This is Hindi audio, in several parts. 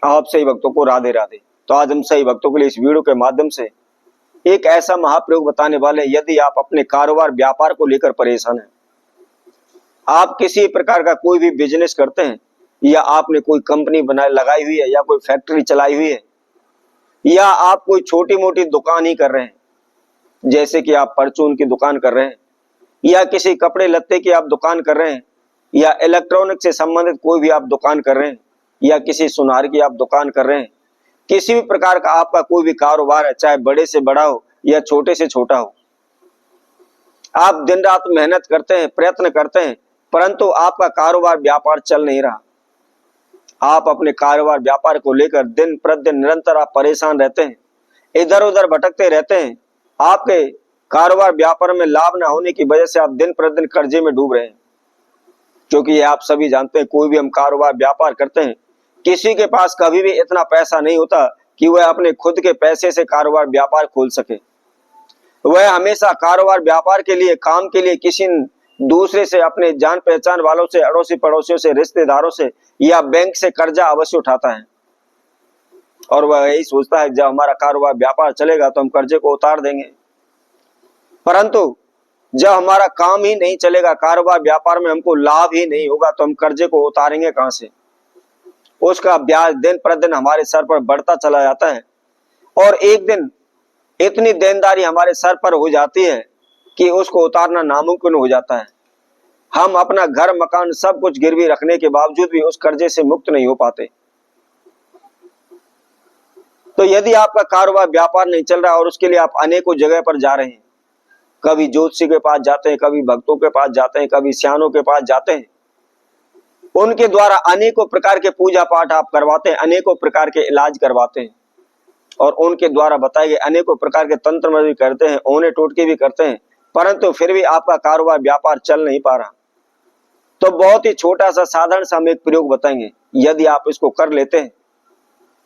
आप सही भक्तों को राधे राधे। तो आज हम सही भक्तों के लिए इस वीडियो के माध्यम से एक ऐसा महाप्रयोग बताने वाले हैं। यदि आप अपने कारोबार व्यापार को लेकर परेशान हैं, आप किसी प्रकार का कोई भी बिजनेस करते हैं, या आपने कोई कंपनी बनाई लगाई हुई है, या कोई फैक्ट्री चलाई हुई है, या आप कोई छोटी मोटी दुकान ही कर रहे हैं, जैसे कि आप परचून की दुकान कर रहे हैं, या किसी कपड़े लत्ते की आप दुकान कर रहे हैं, या इलेक्ट्रॉनिक से संबंधित कोई भी आप दुकान कर रहे हैं, या किसी सुनार की आप दुकान कर रहे हैं, किसी भी प्रकार का आपका कोई भी कारोबार है, चाहे बड़े से बड़ा हो या छोटे से छोटा हो, आप दिन रात मेहनत करते हैं, प्रयत्न करते हैं, परंतु आपका कारोबार व्यापार चल नहीं रहा। आप अपने कारोबार व्यापार को लेकर दिन प्रतिदिन निरंतर आप परेशान रहते हैं, इधर उधर भटकते रहते हैं। आपके कारोबार व्यापार में लाभ न होने की वजह से आप दिन प्रतिदिन कर्जे में डूब रहे हैं। क्योंकि ये आप सभी जानते हैं, कोई भी हम कारोबार व्यापार करते हैं, किसी के पास कभी भी इतना पैसा नहीं होता कि वह अपने खुद के पैसे से कारोबार व्यापार खोल सके। वह हमेशा कारोबार व्यापार के लिए, काम के लिए किसी दूसरे से, अपने जान पहचान वालों से, अड़ोसी पड़ोसियों से, रिश्तेदारों से या बैंक से कर्जा अवश्य उठाता है। और वह यही सोचता है जब हमारा कारोबार व्यापार चलेगा तो हम कर्जे को उतार देंगे। परंतु जब हमारा काम ही नहीं चलेगा, कारोबार व्यापार में हमको लाभ ही नहीं होगा, तो हम कर्जे को उतारेंगे कहां से। उसका ब्याज दिन प्रतिदिन हमारे सर पर बढ़ता चला जाता है, और एक दिन इतनी देनदारी हमारे सर पर हो जाती है कि उसको उतारना नामुमकिन हो जाता है। हम अपना घर मकान सब कुछ गिरवी रखने के बावजूद भी उस कर्जे से मुक्त नहीं हो पाते। तो यदि आपका कारोबार व्यापार नहीं चल रहा और उसके लिए आप अनेकों जगह पर जा रहे हैं, कभी ज्योतिषी के पास जाते हैं, कभी भक्तों के पास जाते हैं, कभी सियानों के पास जाते हैं, उनके द्वारा अनेकों प्रकार के पूजा पाठ आप करवाते हैं, अनेकों प्रकार के इलाज करवाते हैं, और उनके द्वारा बताए गए अनेकों प्रकार के तंत्र में भी करते हैं, ओने टोटके भी करते हैं, परंतु फिर भी आपका कारोबार व्यापार चल नहीं पा रहा। तो बहुत ही छोटा सा साधारण सा हम एक प्रयोग बताएंगे। यदि आप इसको कर लेते हैं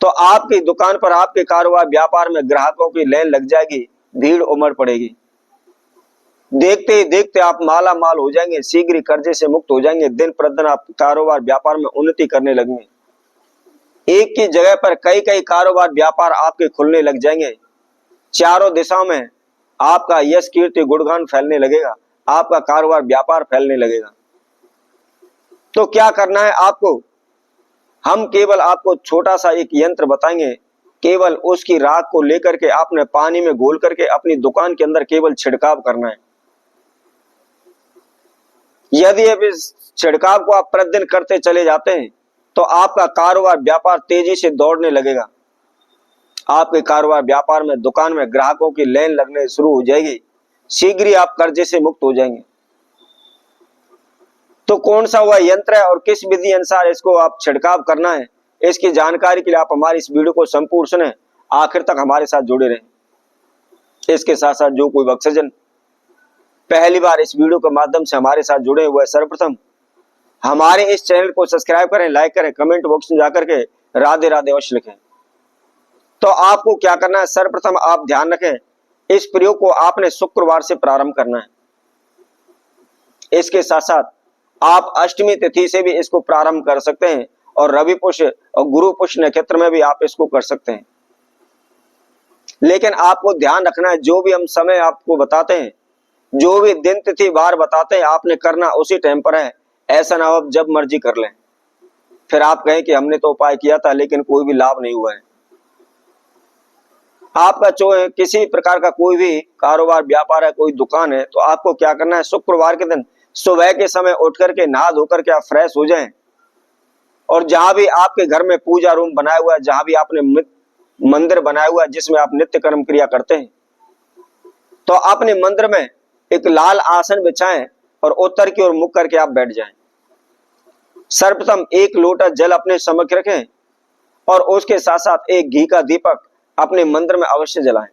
तो आपकी दुकान पर, आपके कारोबार व्यापार में ग्राहकों की लाइन लग जाएगी, भीड़ उमड़ पड़ेगी। देखते ही देखते आप माला माल हो जाएंगे, शीघ्र ही कर्जे से मुक्त हो जाएंगे। दिन प्रतिदिन आप कारोबार व्यापार में उन्नति करने लगेंगे। एक की जगह पर कई कई कारोबार व्यापार आपके खुलने लग जाएंगे। चारों दिशाओं में आपका यश कीर्ति गुणगान फैलने लगेगा, आपका कारोबार व्यापार फैलने लगेगा। तो क्या करना है आपको, हम केवल आपको छोटा सा एक यंत्र बताएंगे। केवल उसकी राख को लेकर के आपने पानी में घोल करके अपनी दुकान के अंदर केवल छिड़काव करना है। यदि अब इस छिड़काव को आप प्रतिदिन करते चले जाते हैं तो आपका कारोबार व्यापार तेजी से दौड़ने लगेगा। आपके कारोबार व्यापार में, दुकान में ग्राहकों की लाइन लगने शुरू हो जाएगी, शीघ्र ही आप कर्जे से मुक्त हो जाएंगे। तो कौन सा वह यंत्र है और किस विधि अनुसार इसको आप छिड़काव करना है, इसकी जानकारी के लिए आप हमारी इस वीडियो को संपूर्ण सुने, आखिर तक हमारे साथ जुड़े रहें। इसके साथ साथ जो कोई भक्तजन पहली बार इस वीडियो के माध्यम से हमारे साथ जुड़े हुए, सर्वप्रथम हमारे इस चैनल को सब्सक्राइब करें, लाइक करें, कमेंट बॉक्स में जाकर के राधे राधे अवश्य लिखें। तो आपको क्या करना है, सर्वप्रथम आप ध्यान रखें, इस प्रयोग को आपने शुक्रवार से प्रारंभ करना है। इसके साथ साथ आप अष्टमी तिथि से भी इसको प्रारंभ कर सकते हैं, और रवि पुष्य और गुरु पुष्य नक्षत्र में भी आप इसको कर सकते हैं। लेकिन आपको ध्यान रखना है, जो भी हम समय आपको बताते हैं, जो भी दिन तिथि वार बताते हैं, आपने करना उसी टाइम पर है। ऐसा ना हो आप जब मर्जी कर लें, फिर आप कहें कि हमने तो उपाय किया था लेकिन कोई भी लाभ नहीं हुआ है। आपका जो है किसी प्रकार का कोई भी कारोबार व्यापार है, कोई दुकान है, तो आपको क्या करना है, शुक्रवार के दिन सुबह के समय उठ करके नहा धोकर के आप फ्रेश हो जाएं, और जहां भी आपके घर में पूजा रूम बनाया हुआ है, जहां भी आपने मंदिर बनाया हुआ है जिसमें आप नित्य कर्म क्रिया करते हैं, तो अपने मंदिर में एक लाल आसन बिछाएं और उत्तर की ओर मुख करके आप बैठ जाएं। सर्वप्रथम एक लोटा जल अपने समक्ष रखें, और उसके साथ साथ एक घी का दीपक अपने मंदिर में अवश्य जलाएं।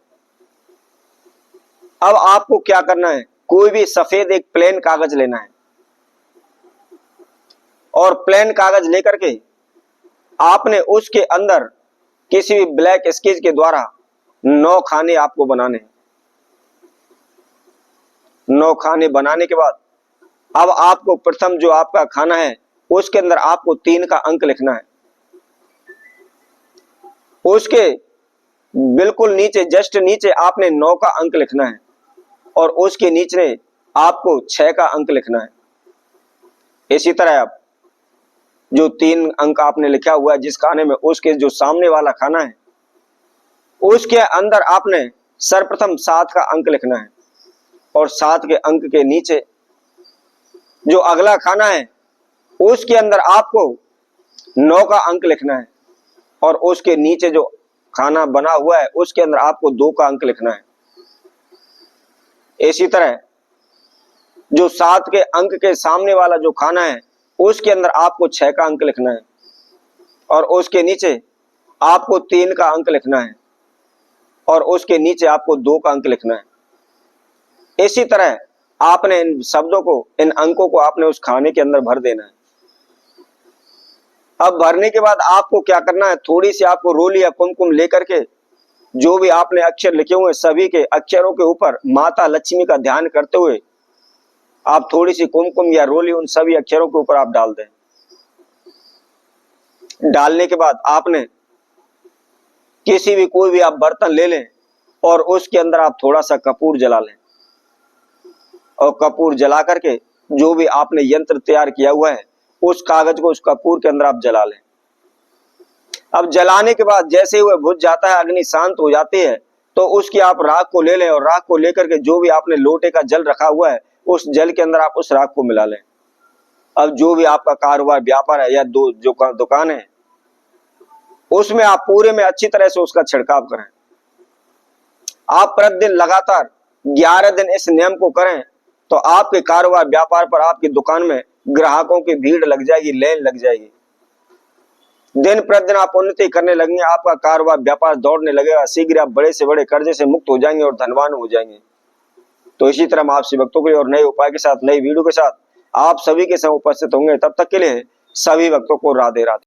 अब आपको क्या करना है, कोई भी सफेद एक प्लेन कागज लेना है, और प्लेन कागज लेकर के आपने उसके अंदर किसी भी ब्लैक स्केच के द्वारा 9 खाने आपको बनाने हैं। 9 खाने बनाने के बाद अब आपको प्रथम जो आपका खाना है उसके अंदर आपको 3 का अंक लिखना है। उसके बिल्कुल नीचे, जस्ट नीचे आपने 9 का अंक लिखना है और उसके नीचे आपको 6 का अंक लिखना है। इसी तरह आप जो 3 अंक आपने लिखा हुआ है जिस खाने में, उसके जो सामने वाला खाना है उसके अंदर आपने सर्वप्रथम 7 का अंक लिखना है और 7 के अंक के नीचे जो अगला खाना है उसके अंदर आपको 9 का अंक लिखना है और उसके नीचे जो खाना बना हुआ है उसके अंदर आपको 2 का अंक लिखना है। इसी तरह जो 7 के अंक के सामने वाला जो खाना है उसके अंदर आपको 6 का अंक लिखना है और उसके नीचे आपको 3 का अंक लिखना है और उसके नीचे आपको 2 का अंक लिखना है। इसी तरह आपने इन शब्दों को, इन अंकों को आपने उस खाने के अंदर भर देना है। अब भरने के बाद आपको क्या करना है, थोड़ी सी आपको रोली या कुमकुम लेकर के जो भी आपने अक्षर लिखे हुए सभी के अक्षरों के ऊपर माता लक्ष्मी का ध्यान करते हुए आप थोड़ी सी कुमकुम या रोली उन सभी अक्षरों के ऊपर आप डाल दें। डालने के बाद आपने किसी भी कोई भी आप बर्तन ले लें और उसके अंदर आप थोड़ा सा कपूर जला लें और कपूर जला करके जो भी आपने यंत्र तैयार किया हुआ है उस कागज को उस कपूर के अंदर आप जला लें। अब जलाने के बाद जैसे ही वह बुझ जाता है, अग्नि शांत हो जाती है, तो उसकी आप राख को ले लें और राख को लेकर के जो भी आपने लोटे का जल रखा हुआ है उस जल के अंदर आप उस राख को मिला लें। अब जो भी आपका कारोबार व्यापार है या जो दुकान है उसमें आप पूरे में अच्छी तरह से उसका छिड़काव करें। आप प्रतिदिन लगातार 11 दिन इस नियम को करें तो आपके कारोबार व्यापार पर, आपकी दुकान में ग्राहकों की भीड़ लग जाएगी, लाइन लग जाएगी। दिन प्रतिदिन आप उन्नति करने लगेंगे, आपका कारोबार व्यापार दौड़ने लगेगा, शीघ्र आप बड़े से बड़े कर्जे से मुक्त हो जाएंगे और धनवान हो जाएंगे। तो इसी तरह हम आपसे भक्तों के लिए और नए उपाय के साथ, नई वीडियो के साथ आप सभी के साथ उपस्थित होंगे। तब तक के लिए सभी भक्तों को राधे राधे।